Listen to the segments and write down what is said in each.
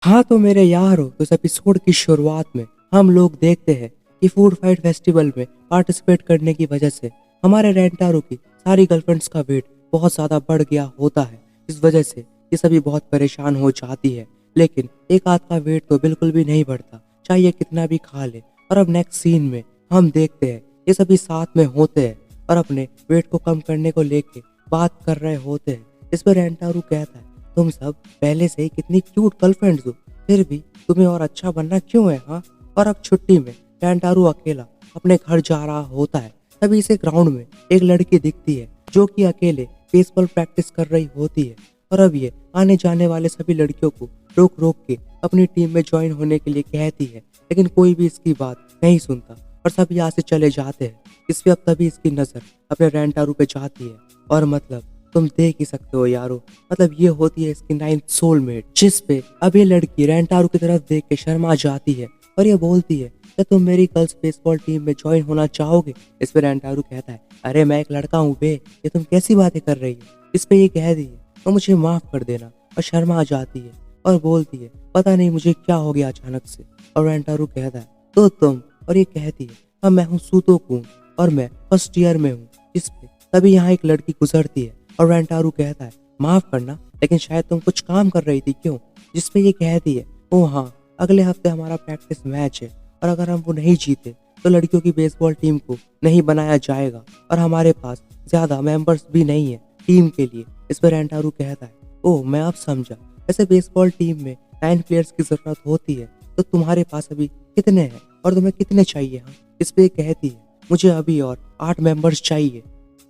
हाँ तो मेरे यार हो तो इस एपिसोड की शुरुआत में हम लोग देखते हैं कि फूड फाइट फेस्टिवल में पार्टिसिपेट करने की वजह से हमारे रेंटारो की सारी गर्लफ्रेंड्स का वेट बहुत ज़्यादा बढ़ गया होता है। इस वजह से ये सभी बहुत परेशान हो जाती है, लेकिन एक आध का वेट तो बिल्कुल भी नहीं बढ़ता, चाहे ये कितना भी खा ले। और अब नेक्स्ट सीन में हम देखते हैं ये सभी साथ में होते हैं और अपने वेट को कम करने को लेके बात कर रहे होते हैं। इस पर रेंटारू कहता है, तुम सब पहले से ही कितनी क्यूट गर्लफ्रेंड्स हो, फिर भी तुम्हें और अच्छा बनना क्यों है हाँ। और अब छुट्टी में रेंटारू अकेला अपने घर जा रहा होता है, तभी इसे ग्राउंड में एक लड़की दिखती है जो कि अकेले बेसबॉल प्रैक्टिस कर रही होती है। और अब ये आने जाने वाले सभी लड़कियों को रोक रोक के अपनी टीम में ज्वाइन होने के लिए कहती है, लेकिन कोई भी इसकी बात नहीं सुनता और सब यहाँ से चले जाते हैं। इस पे अब तभी इसकी नजर अपने रेंटारू पे जाती है और मतलब तुम देख ही सकते हो यारो, मतलब ये होती है इसकी नाइन्थ सोलमेट, जिस पे अब ये लड़की रेंटारू की तरफ देख के शर्मा जाती है और ये बोलती है क्या तुम मेरी गर्ल्स बेसबॉल टीम में ज्वाइन होना चाहोगे। इस पे रेंटारू कहता है, अरे मैं एक लड़का हूँ बे, ये तुम कैसी बातें कर रही हो। इस पे ये कह दी है तो मुझे माफ कर देना, और शर्मा जाती है और बोलती है पता नहीं मुझे क्या हो गया अचानक से। और रेंटारू कहता है तो तुम, और ये कहती है हाँ मैं हूँ सूतो कुन और मैं फर्स्ट ईयर में हूँ। इस पे तभी यहाँ एक लड़की गुजरती है और रेंटारू कहता है माफ करना, लेकिन शायद तुम कुछ काम कर रही थी क्यों। जिसपे ये कहती है ओ हाँ, अगले हफ्ते हमारा प्रैक्टिस मैच है और अगर हम वो नहीं जीते तो लड़कियों की बेसबॉल टीम को नहीं बनाया जाएगा और हमारे पास ज्यादा मेंबर्स भी नहीं है टीम के लिए। इस पर रेंटारू कहता है ओह मैं अब समझा, वैसे बेसबॉल टीम में 9 प्लेयर्स की जरूरत होती है, तो तुम्हारे पास अभी कितने हैं और तुम्हें कितने चाहिए हाँ। इस पे कहती है मुझे अभी और 8 मेंबर्स चाहिए।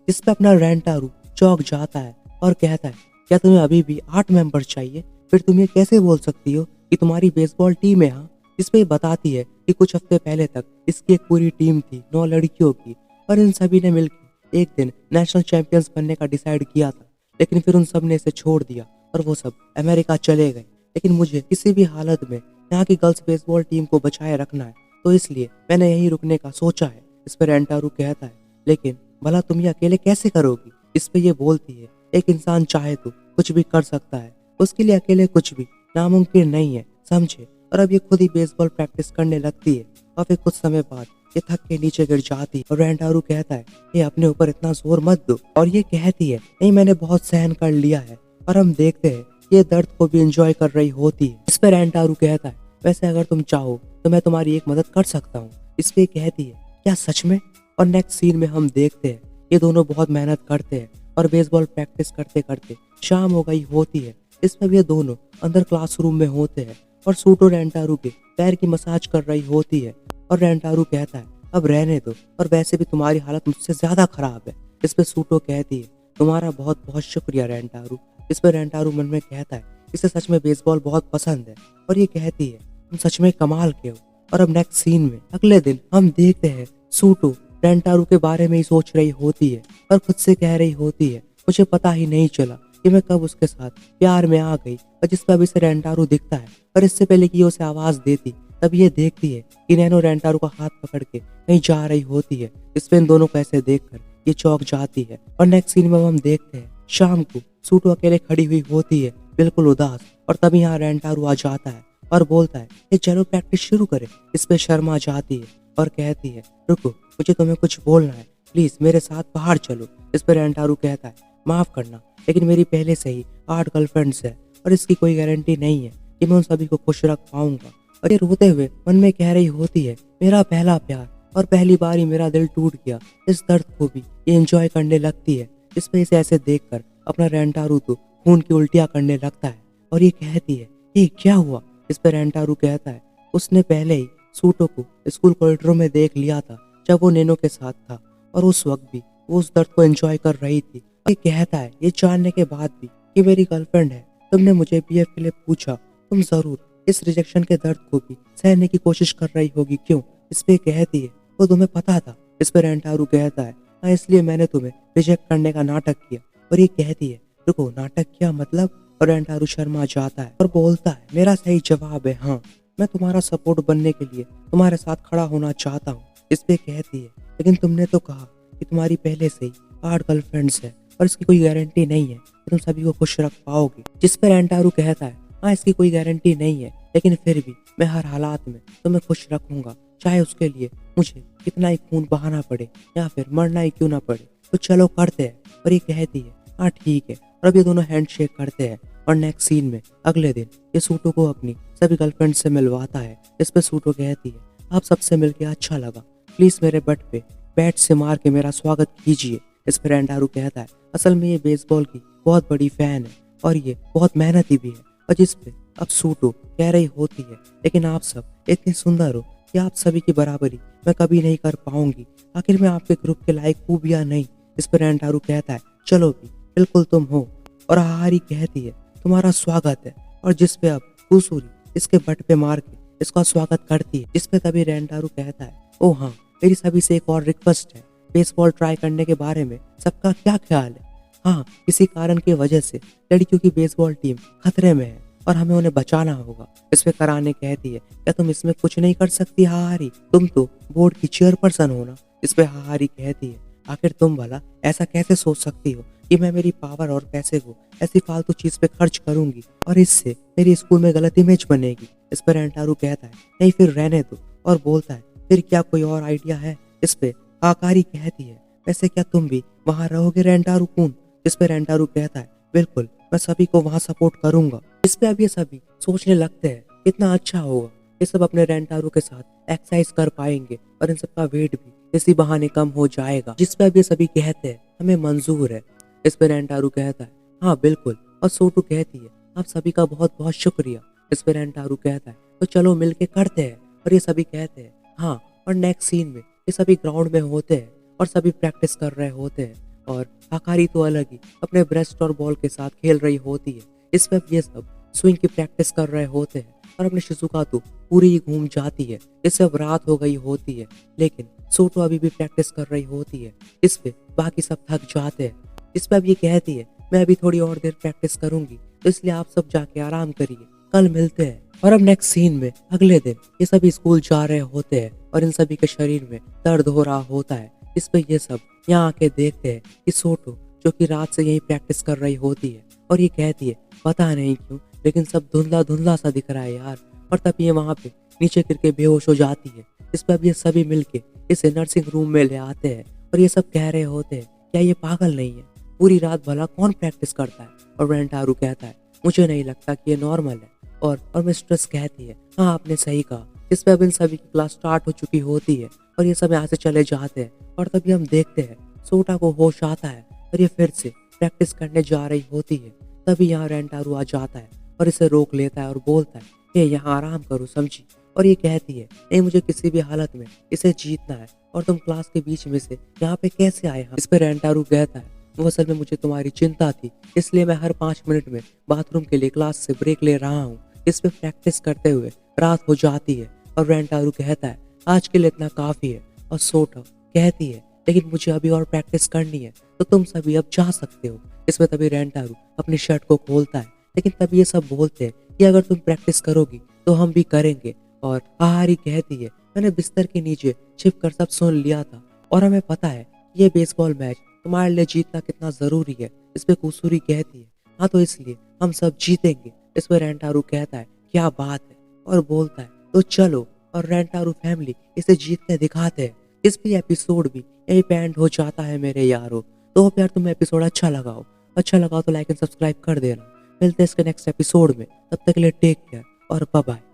इस पे अपना रेंटारू चौंक जाता है और कहता है क्या तुम्हें अभी भी 8 मेंबर्स चाहिए, फिर तुम ये कैसे बोल सकती हो कि तुम्हारी बेसबॉल टीम है हाँ। इस पे बताती है कि कुछ हफ्ते पहले तक इसकी एक पूरी टीम थी 9 लड़कियों की, और इन सभी ने मिलकर एक दिन नेशनल चैंपियंस बनने का डिसाइड किया था, लेकिन फिर उन सब ने इसे छोड़ दिया और वो सब अमेरिका चले गए। लेकिन मुझे किसी भी हालत में यहाँ की गर्ल्स बेसबॉल टीम को बचाए रखना है, तो इसलिए मैंने यहीं रुकने का सोचा है। इस पर रेंटारू कहता है लेकिन भला तुम ये अकेले कैसे करोगी। इस पे ये बोलती है एक इंसान चाहे तो कुछ भी कर सकता है, उसके लिए अकेले कुछ भी नामुमकिन नहीं है समझे। और अब ये खुद ही बेसबॉल प्रैक्टिस करने लगती है और फिर कुछ समय बाद ये थक के नीचे गिर जाती है और रेंटारू कहता है ये अपने ऊपर इतना जोर मत दो, और ये कहती है नहीं मैंने बहुत सहन कर लिया है। और हम देखते हैं ये दर्द को भी एंजॉय कर रही होती है। इस पर रेंटारू कहता है वैसे अगर तुम चाहो तो मैं तुम्हारी एक मदद कर सकता हूँ। इस पे कहती है क्या सच में। और नेक्स्ट सीन में हम देखते हैं ये दोनों बहुत मेहनत करते हैं और बेसबॉल प्रैक्टिस करते करते शाम हो गई होती है। इसमें ये दोनों अंदर क्लासरूम में होते हैं और सूटो रेंटारू के पैर की मसाज कर रही होती है। और रेंटारू कहता है अब रहने दो, और वैसे भी तुम्हारी हालत मुझसे ज्यादा खराब है। इस पे सूटो कहती है तुम्हारा बहुत बहुत शुक्रिया रेंटारू। इस पे रेंटारू मन में कहता है इसे सच में बेसबॉल बहुत पसंद है, और ये कहती है तुम सच में कमाल के हो। और अब नेक्स्ट सीन में अगले दिन हम देखते हैं सूटो रेंटारू के बारे में ही सोच रही होती है और खुद से कह रही होती है मुझे पता ही नहीं चला कि मैं कब उसके साथ प्यार में आ गई। और जिस पर अभी से रेंटारू दिखता है, और इससे पहले कि ये उसे आवाज देती तब ये देखती है कि नैनो रेंटारू का हाथ पकड़ के कहीं जा रही होती है। इस पे इन दोनों को ऐसे देखकर ये चौंक जाती है। और नेक्स्ट सीन में हम देखते हैं शाम को सूटो अकेले खड़ी हुई होती है बिल्कुल उदास, और तभी यहाँ रेंटारू आ जाता है और बोलता है कि चलो प्रैक्टिस शुरू करें। इस पे शर्मा जाती है और कहती है रुको मुझे तुम्हें कुछ बोलना है, प्लीज मेरे साथ बाहर चलो। इस पर रेंटारू कहता है माफ करना, लेकिन मेरी पहले से ही 8 गर्लफ्रेंड्स है और इसकी कोई गारंटी नहीं है कि मैं उन सभी को खुश रख पाऊंगा। और ये रोते हुए मन में कह रही होती है मेरा पहला प्यार और पहली बार ही मेरा दिल टूट गया। इस दर्द को भी ये एंजॉय करने लगती है। इस पे इसे ऐसे देखकर अपना रेंटारू तो खून की उल्टियां करने लगता है और ये कहती है ये क्या हुआ। इस पे रेंटारू कहता है उसने पहले ही सूटो को स्कूल कॉरिडोर में देख लिया था जब वो नैनो के साथ था, और उस वक्त भी वो उस दर्द को एंजॉय कर रही थी। ये कहता है ये जानने के बाद भी कि मेरी गर्लफ्रेंड है, तुमने मुझे बीएफ के लिए पूछा, तुम जरूर इस रिजेक्शन के दर्द को भी सहने की कोशिश कर रही होगी क्यों। इस पे कहती है वो तुम्हें पता था। इस पे रेंटारू कहता है हाँ इसलिए मैंने तुम्हें रिजेक्ट करने का नाटक किया। और ये कहती है रुको नाटक क्या मतलब। और रेंटारू शर्मा जाता है और बोलता है मेरा सही जवाब है हाँ, मैं तुम्हारा सपोर्ट बनने के लिए तुम्हारे साथ खड़ा होना चाहता हूँ। इस पे कहती है लेकिन तुमने तो कहा कि तुम्हारी पहले से ही 8 गर्लफ्रेंड्स है और इसकी कोई गारंटी नहीं है कि तुम सभी को खुश रख पाओगे। जिस पर रेंटारू कहता है हाँ इसकी कोई गारंटी नहीं है, लेकिन फिर भी मैं हर हालात में तुम्हें खुश रखूंगा, चाहे उसके लिए मुझे कितना ही खून बहाना पड़े या फिर मरना ही क्यों ना पड़े। तो चलो करते हैं। और ये कहती है हाँ ठीक है। और अब ये दोनों हैंडशेक करते हैं। और नेक्स्ट सीन में अगले दिन ये सूटो को अपनी सभी गर्लफ्रेंड से मिलवाता है। इस पे सूटो कहती है आप सबसे मिलके अच्छा लगा, प्लीज मेरे बट पे बैट से मार के मेरा स्वागत कीजिए। इस पर रेंटारू कहता है असल में ये बेसबॉल की बहुत बड़ी फैन है और ये बहुत मेहनती भी है। और जिस पे अब सूटो कह रही होती है लेकिन आप सब इतने सुंदर हो कि आप सभी की बराबरी मैं कभी नहीं कर पाऊंगी, आखिर मैं आपके ग्रुप के लायक हूँ भी या नहीं। इस पर रेंटारू कहता है चलो भी बिल्कुल तुम हो। और हाहारी कहती है तुम्हारा स्वागत है। और जिस पे अब कुसूरी इसके बट पे मार के इसका स्वागत करती है। जिस पे तभी रेंटारू कहता है ओ हाँ मेरी सभी से एक और रिक्वेस्ट है, बेसबॉल ट्राई करने के बारे में सबका क्या ख्याल है? हाँ किसी कारण की वजह से लड़कियों की बेसबॉल टीम खतरे में है और हमें उन्हें बचाना होगा। इस पे कराने कहती है क्या तुम इसमें कुछ नहीं कर सकती हाहारी, तुम तो बोर्ड की चेयरपर्सन हो ना। इस पे हाहारी कहती है आखिर तुम भला ऐसा कैसे सोच सकती हो कि मैं मेरी पावर और पैसे को ऐसी फालतू चीज पे खर्च करूंगी और इससे मेरी स्कूल में गलत इमेज बनेगी। इस पर रेंटारू कहता है नहीं फिर रहने दो और बोलता है फिर क्या कोई और आइडिया है? इस पे हाकारी कहती है वैसे क्या तुम भी वहां रहोगे रेंटारू कून? इस पे रेंटारू कहता है बिल्कुल मैं सभी को वहां सपोर्ट करूंगा। इस पे अब ये सभी सोचने लगते हैं कितना अच्छा होगा, ये सब अपने रेंटारू के साथ एक्सरसाइज कर पाएंगे और इन सबका वेट भी इसी बहाने कम हो जाएगा। जिस पे अब ये सभी कहते हैं हमें मंजूर है। इस पे रेंटारू कहता है हाँ बिल्कुल। और सोटू कहती है आप सभी का बहुत बहुत शुक्रिया। इस पे रेंटारू कहता है तो चलो मिलके करते हैं। और ये सभी कहते हैं हाँ। और नेक्स्ट सीन में ये सभी ग्राउंड में होते हैं और सभी प्रैक्टिस कर रहे होते हैं और हाकारी तो अलग ही अपने ब्रेस्ट और बॉल के साथ खेल रही होती है। इस पे ये सब स्विंग की प्रैक्टिस कर रहे होते हैं और अपने शिजुका तो पूरी ही घूम जाती है। इससे अब रात हो गई होती है लेकिन सोटो अभी भी प्रैक्टिस कर रही होती है। इस पे बाकी सब थक जाते हैं। इस पे अब ये कहती है मैं अभी थोड़ी और देर प्रैक्टिस करूंगी तो इसलिए आप सब जाके आराम करिए, कल मिलते हैं। और अब नेक्स्ट सीन में अगले दिन ये सभी स्कूल जा रहे होते हैं और इन सभी के शरीर में दर्द हो रहा होता है। इस पे ये सब यहाँ आके देखते हैं कि सोटो जो कि रात से यही प्रैक्टिस कर रही होती है और ये कहती है पता नहीं क्यों लेकिन सब धुंधला धुंधला सा दिख रहा है यार। और तब ये वहाँ पे नीचे गिर के बेहोश हो जाती है। इस पे अब ये सभी मिलके इसे नर्सिंग रूम में ले आते हैं और ये सब कह रहे होते हैं क्या ये पागल नहीं है, पूरी रात भला कौन प्रैक्टिस करता है? और रेंटारू कहता है मुझे नहीं लगता कि ये नॉर्मल है। और मिस्ट्रेस कहती है हाँ आपने सही कहा। इस पे अब इन सभी की क्लास स्टार्ट हो चुकी होती है और ये सब यहाँ से चले जाते हैं। और तभी हम देखते हैं सोटा को होश आता है और ये फिर से प्रैक्टिस करने जा रही होती है। तभी यहाँ रेंटारू आ जाता है और इसे रोक लेता है और बोलता है ये यहाँ आराम करो समझी। और ये कहती है नहीं मुझे किसी भी हालत में इसे जीतना है और तुम क्लास के बीच में से यहाँ पे कैसे आए? इस पे रेंटारू कहता है वो असल में मुझे तुम्हारी चिंता थी इसलिए मैं हर 5 मिनट में बाथरूम के लिए क्लास से ब्रेक ले रहा हूँ। इस पे प्रैक्टिस करते हुए रात हो जाती है और रेंटारू कहता है आज के लिए इतना काफी है। और सोटा कहती है लेकिन मुझे अभी और प्रैक्टिस करनी है तो तुम सभी अब जा सकते हो। इसमें तभी रेंटारू अपनी शर्ट को खोलता है लेकिन तभी ये सब बोलते हैं कि अगर तुम प्रैक्टिस करोगी तो हम भी करेंगे। और हाहारी कहती है मैंने बिस्तर के नीचे छिप कर सब सुन लिया था और हमें पता है ये बेसबॉल मैच तुम्हारे लिए जीतना कितना जरूरी है। इस पे कुसूरी कहती है हाँ तो इसलिए हम सब जीतेंगे। इस पे रेंटारू कहता है क्या बात है और बोलता है तो चलो। और रेंटारू फैमिली इसे जीत के दिखाते हैं। इस पे एपिसोड भी यही पे एंड हो जाता है मेरे यारो। तो होप यार तुम्हें एपिसोड अच्छा लगा तो लाइक एंड सब्सक्राइब कर देना। मिलते हैं इसके नेक्स्ट एपिसोड में, तब तक के लिए टेक केयर और बाय बाय।